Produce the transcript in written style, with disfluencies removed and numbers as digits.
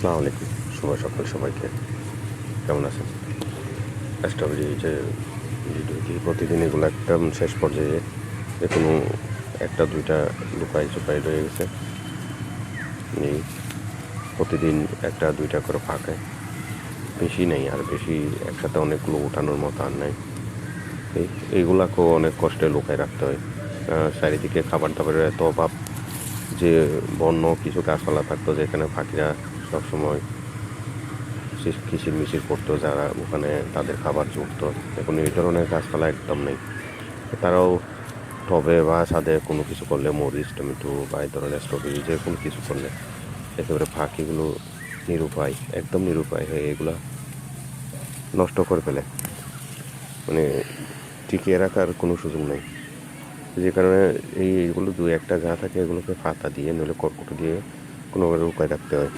আসসালামু আলাইকুম, শুভ সকাল সবাইকে। কেমন আছেন? স্ট্রবেরি যে ভিডিওটি প্রতিদিন এগুলো একদম শেষ পর্যায়ে কোনো একটা দুইটা লুকাই চুপাই রয়ে গেছে। এই প্রতিদিন একটা দুইটা করে ফাঁকে, বেশি নেই আর বেশি একসাথে অনেকগুলো উঠানোর মতো আর নাই। এইগুলাকেও অনেক কষ্টে লুকায় রাখতে হয়। চারিদিকে খাবার দাবারের এত অভাব যে বন্য কিছু গাছপালা থাকতো যেখানে পাখিরা সবসময় কিচিরমিচির করতো, যারা ওখানে তাদের খাবার জুটতো। এখন এই ধরনের গাছপালা একদম নেই। তারাও টবে বা ছাদে কোনো কিছু করলে, মরিচ, টমেটো বা এই ধরনের স্ট্রবেরি যে কোনো কিছু করলে একেবারে পাখিগুলো নিরুপায়, একদম নিরুপায় হয়ে এগুলা নষ্ট করে ফেলে। মানে টিকিয়ে রাখার কোনো সুযোগ নেই। যে কারণে এইগুলো দুই একটা যা থাকে এগুলোকে পাতা দিয়ে নইলে কর্কট দিয়ে কোনোভাবে লুকায় রাখতে হয়।